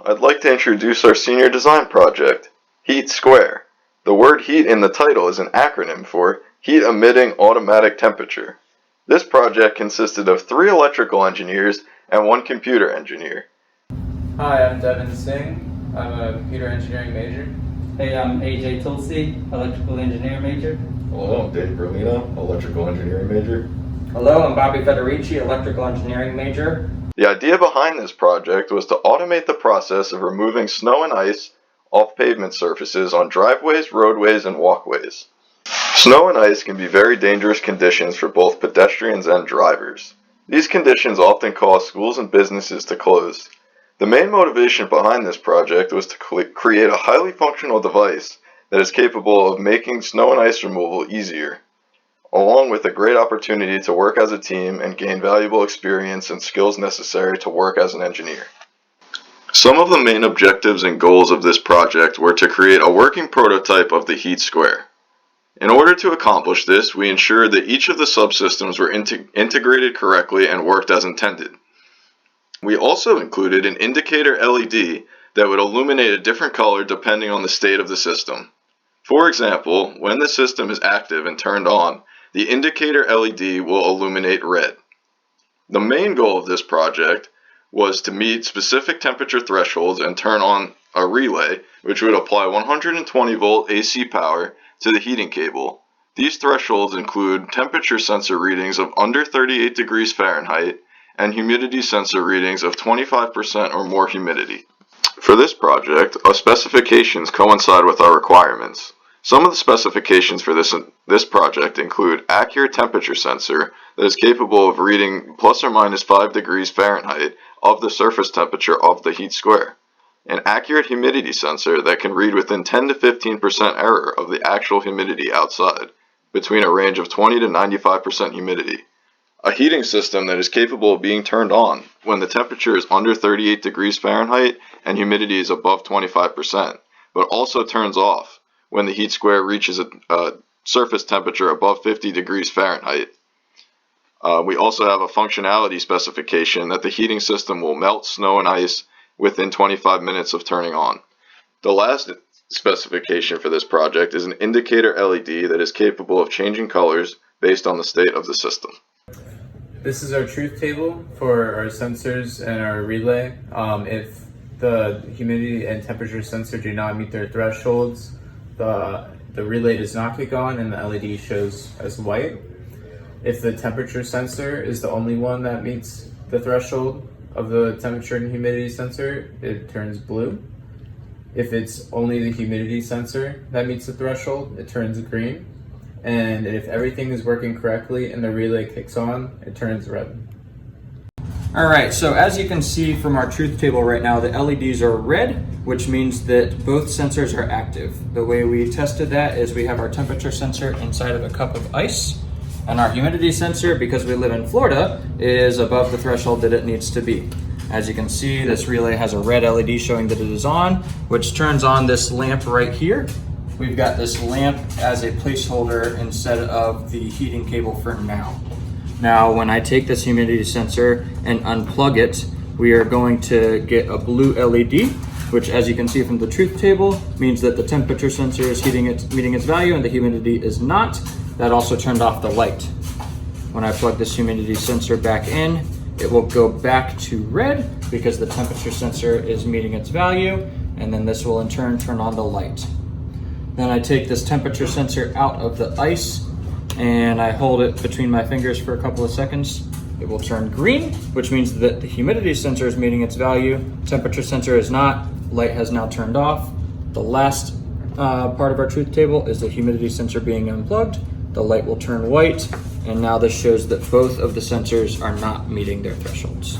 I'd like to introduce our senior design project, HEAT Square. The word heat in the title is an acronym for Heat Emitting Automatic Temperature. This project consisted of 3 electrical engineers and 1 computer engineer. Hi, I'm Devin Singh. I'm a computer engineering major. Hey, I'm AJ Tulsi, electrical engineer major. Hello, I'm Dave Berlino, electrical engineering major. Hello, I'm Bobby Federici, electrical engineering major. The idea behind this project was to automate the process of removing snow and ice off pavement surfaces on driveways, roadways, and walkways. Snow and ice can be very dangerous conditions for both pedestrians and drivers. These conditions often cause schools and businesses to close. The main motivation behind this project was to create a highly functional device that is capable of making snow and ice removal easier, along with a great opportunity to work as a team and gain valuable experience and skills necessary to work as an engineer. Some of the main objectives and goals of this project were to create a working prototype of the HEAT Square. In order to accomplish this, we ensured that each of the subsystems were integrated correctly and worked as intended. We also included an indicator LED that would illuminate a different color depending on the state of the system. For example, when the system is active and turned on, the indicator LED will illuminate red. The main goal of this project was to meet specific temperature thresholds and turn on a relay, which would apply 120 volt AC power to the heating cable. These thresholds include temperature sensor readings of under 38 degrees Fahrenheit and humidity sensor readings of 25% or more humidity. For this project, our specifications coincide with our requirements. Some of the specifications for this project include accurate temperature sensor that is capable of reading plus or minus 5 degrees Fahrenheit of the surface temperature of the HEAT Square, an accurate humidity sensor that can read within 10 to 15% error of the actual humidity outside, between a range of 20 to 95% humidity, a heating system that is capable of being turned on when the temperature is under 38 degrees Fahrenheit and humidity is above 25%, but also turns off when the HEAT Square reaches a surface temperature above 50 degrees Fahrenheit. We also have a functionality specification that the heating system will melt snow and ice within 25 minutes of turning on. The last specification for this project is an indicator LED that is capable of changing colors based on the state of the system. This is our truth table for our sensors and our relay. If the humidity and temperature sensor do not meet their thresholds, the relay does not kick on and the LED shows as white. If the temperature sensor is the only one that meets the threshold of the temperature and humidity sensor, it turns blue. If it's only the humidity sensor that meets the threshold, it turns green. And if everything is working correctly and the relay kicks on, it turns red. Alright, so as you can see from our truth table right now, the LEDs are red, which means that both sensors are active. The way we tested that is we have our temperature sensor inside of a cup of ice, and our humidity sensor, because we live in Florida, is above the threshold that it needs to be. As you can see, this relay has a red LED showing that it is on, which turns on this lamp right here. We've got this lamp as a placeholder instead of the heating cable for now. Now, when I take this humidity sensor and unplug it, we are going to get a blue LED, which, as you can see from the truth table, means that the temperature sensor is meeting its value and the humidity is not. That also turned off the light. When I plug this humidity sensor back in, it will go back to red because the temperature sensor is meeting its value, and then this will in turn turn on the light. Then I take this temperature sensor out of the ice and I hold it between my fingers for a couple of seconds. It will turn green, which means that the humidity sensor is meeting its value, temperature sensor is not, light has now turned off. The last part of our truth table is the humidity sensor being unplugged. The light will turn white, and now this shows that both of the sensors are not meeting their thresholds.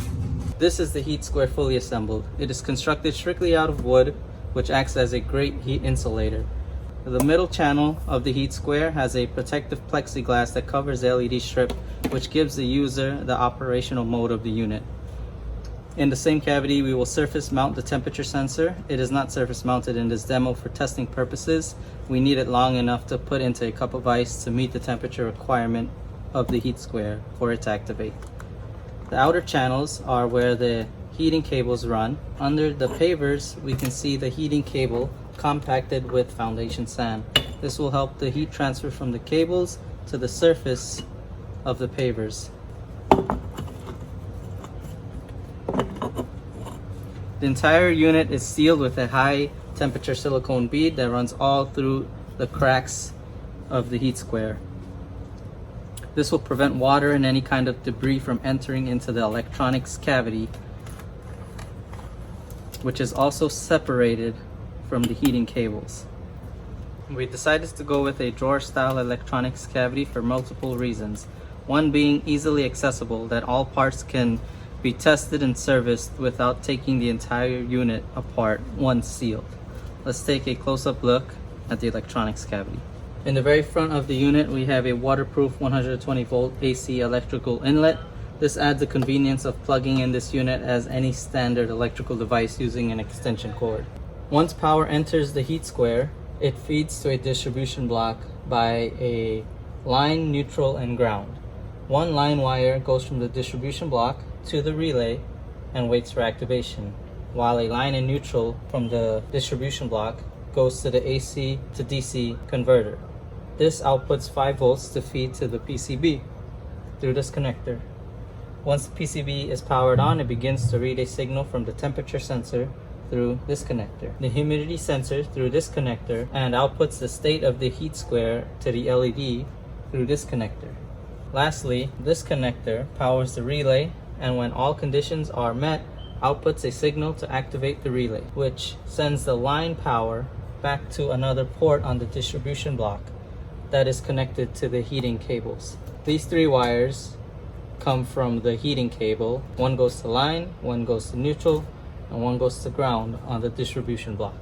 This is the HEAT Square fully assembled. It is constructed strictly out of wood, which acts as a great heat insulator. The middle channel of the HEAT Square has a protective plexiglass that covers the LED strip, which gives the user the operational mode of the unit. In the same cavity, we will surface mount the temperature sensor. It is not surface mounted in this demo for testing purposes. We need it long enough to put into a cup of ice to meet the temperature requirement of the HEAT Square for it to activate. The outer channels are where the heating cables run. Under the pavers, we can see the heating cable compacted with foundation sand. This will help the heat transfer from the cables to the surface of the pavers. The entire unit is sealed with a high temperature silicone bead that runs all through the cracks of the heat square. This will prevent water and any kind of debris from entering into the electronics cavity, which is also separated from the heating cables. We decided to go with a drawer style electronics cavity for multiple reasons. One being easily accessible, that all parts can be tested and serviced without taking the entire unit apart once sealed. Let's take a close-up look at the electronics cavity. In the very front of the unit, we have a waterproof 120 volt AC electrical inlet. This adds the convenience of plugging in this unit as any standard electrical device using an extension cord. Once power enters the heat square, it feeds to a distribution block by a line, neutral, and ground. One line wire goes from the distribution block to the relay and waits for activation, while a line and neutral from the distribution block goes to the AC to DC converter. This outputs 5 volts to feed to the PCB through this connector. Once the PCB is powered on, it begins to read a signal from the temperature sensor through this connector, the humidity sensor through this connector, and outputs the state of the heat square to the LED through this connector. Lastly, this connector powers the relay, and when all conditions are met, outputs a signal to activate the relay, which sends the line power back to another port on the distribution block that is connected to the heating cables. These 3 wires come from the heating cable. One goes to line, one goes to neutral, and one goes to ground on the distribution block.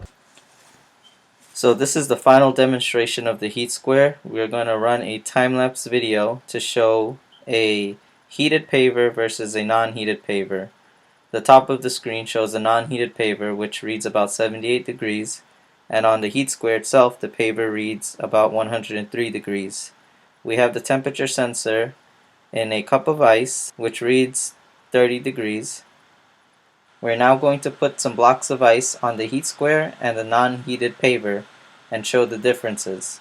So this is the final demonstration of the heat square. We're going to run a time-lapse video to show a heated paver versus a non-heated paver. The top of the screen shows a non-heated paver, which reads about 78 degrees, and on the heat square itself, the paver reads about 103 degrees. We have the temperature sensor in a cup of ice, which reads 30 degrees. We're now going to put some blocks of ice on the heat square and the non-heated paver and show the differences.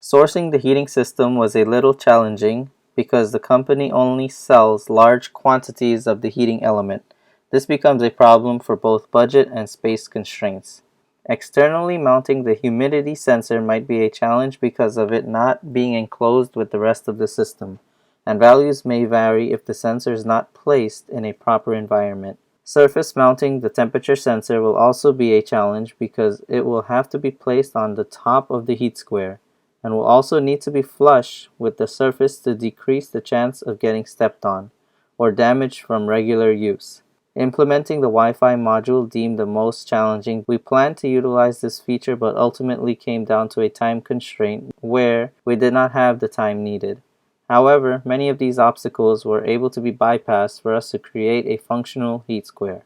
Sourcing the heating system was a little challenging because the company only sells large quantities of the heating element. This becomes a problem for both budget and space constraints. Externally mounting the humidity sensor might be a challenge because of it not being enclosed with the rest of the system, and values may vary if the sensor is not placed in a proper environment. Surface mounting the temperature sensor will also be a challenge because it will have to be placed on the top of the heat square, and will also need to be flush with the surface to decrease the chance of getting stepped on or damaged from regular use. Implementing the Wi-Fi module deemed the most challenging. We planned to utilize this feature but ultimately came down to a time constraint where we did not have the time needed. However, many of these obstacles were able to be bypassed for us to create a functional heat square.